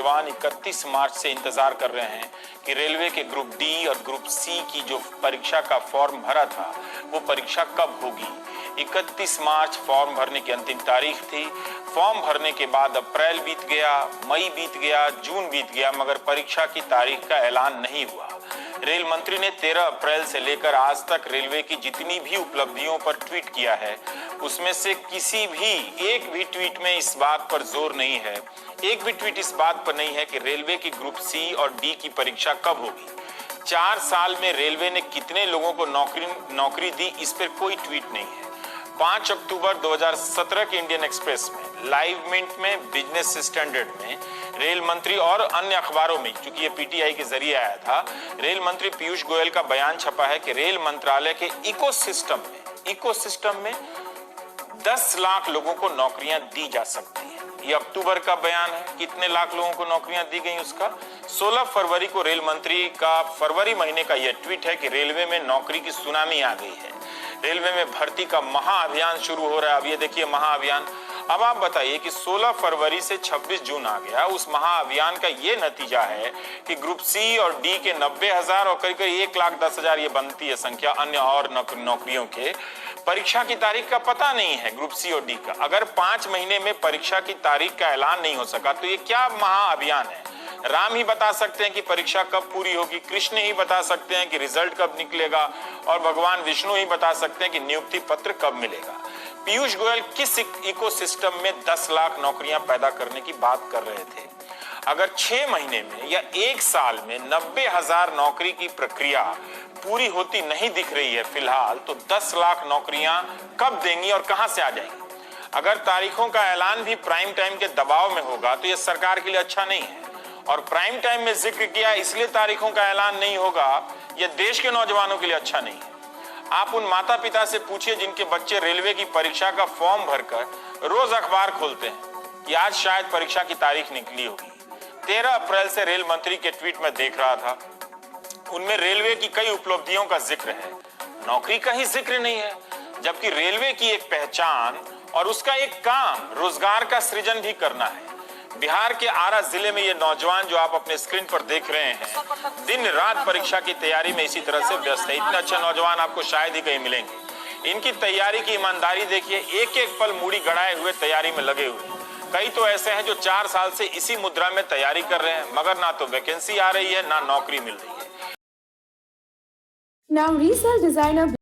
नौजवान 31 मार्च से इंतजार कर रहे हैं कि रेलवे के ग्रुप डी और ग्रुप सी की जो परीक्षा का फॉर्म भरा था वो परीक्षा कब होगी। 31 मार्च फॉर्म भरने की अंतिम तारीख थी। फॉर्म भरने के बाद अप्रैल बीत गया, मई बीत गया, जून बीत गया, मगर परीक्षा की तारीख का ऐलान नहीं हुआ। रेल मंत्री ने 13 अप्रैल से लेकर आज तक रेलवे की जितनी भी उपलब्धियों पर ट्वीट किया है उसमें से किसी भी एक भी ट्वीट में इस बात पर जोर नहीं है, एक भी ट्वीट इस बात पर नहीं है कि रेलवे की ग्रुप सी और डी की परीक्षा कब होगी। 4 साल में रेलवे ने कितने लोगों को नौकरी दी, इस पर कोई ट्वीट नहीं है। 5 अक्टूबर 2017 के इंडियन एक्सप्रेस में, लाइव मिनट में, बिजनेस स्टैंडर्ड में रेल मंत्री और अन्य अखबारों में, चूंकि ये पीटीआई के जरिए आया था, रेल मंत्री पीयूष गोयल का बयान छपा है कि रेल मंत्रालय के इकोसिस्टम में 10 लाख लोगों को नौकरियां दी जा सकती हैं। ये अक्टूबर का बयान है। कितने लाख लोगों को नौकरियां दी गई उसका 16 फरवरी को रेल मंत्री का फरवरी महीने का यह ट्वीट है कि रेलवे में नौकरी की सुनामी आ गई है। रेलवे में भर्ती का महाअभियान शुरू हो रहा है। अब ये देखिए महाअभियान। अब आप बताइए कि 16 फरवरी से 26 जून आ गया, उस महाअभियान का ये नतीजा है कि ग्रुप सी और डी के 90,000 और करीब 1,10,000 ये बनती है संख्या अन्य और नौकरियों के परीक्षा की तारीख का पता नहीं है ग्रुप सी और डी का। अगर 5 महीने में परीक्षा की तारीख का ऐलान नहीं हो सका तो ये क्या महाअभियान है। राम ही बता सकते हैं कि परीक्षा कब पूरी होगी, कृष्ण ही बता सकते हैं कि रिजल्ट कब निकलेगा और भगवान विष्णु ही बता सकते हैं कि नियुक्ति पत्र कब मिलेगा। पीयूष गोयल किस इकोसिस्टम में 10 लाख नौकरियां पैदा करने की बात कर रहे थे। अगर 6 महीने में या 1 साल में 90,000 नौकरी की प्रक्रिया पूरी होती नहीं दिख रही है फिलहाल, तो 10 लाख नौकरियां कब देंगी और कहां से आ जाएंगी। अगर तारीखों का ऐलान भी प्राइम टाइम के दबाव में होगा तो यह सरकार के लिए अच्छा नहीं है। और प्राइम टाइम में जिक्र किया इसलिए तारीखों का ऐलान नहीं होगा, यह देश के नौजवानों के लिए अच्छा नहीं है। आप उन माता पिता से पूछिए जिनके बच्चे रेलवे की परीक्षा का फॉर्म भरकर रोज अखबार खोलते हैं कि आज शायद परीक्षा की तारीख निकली होगी। 13 अप्रैल से रेल मंत्री के ट्वीट में देख रहा था, उनमें रेलवे की कई उपलब्धियों का जिक्र है, नौकरी का ही जिक्र नहीं है। जबकि रेलवे की एक पहचान और उसका एक काम रोजगार का सृजन भी करना है। बिहार के आरा जिले में ये नौजवान जो आप अपने स्क्रीन पर देख रहे हैं, दिन रात परीक्षा की तैयारी में इसी तरह से व्यस्त है। इतने अच्छे नौजवान आपको शायद ही कहीं मिलेंगे। इनकी तैयारी की ईमानदारी देखिए, एक एक पल मूड़ी गड़ाए हुए तैयारी में लगे हुए। कई तो ऐसे हैं जो 4 साल से इसी मुद्रा में तैयारी कर रहे हैं, मगर ना तो वैकेंसी आ रही है ना नौकरी मिल रही है। Now resell designer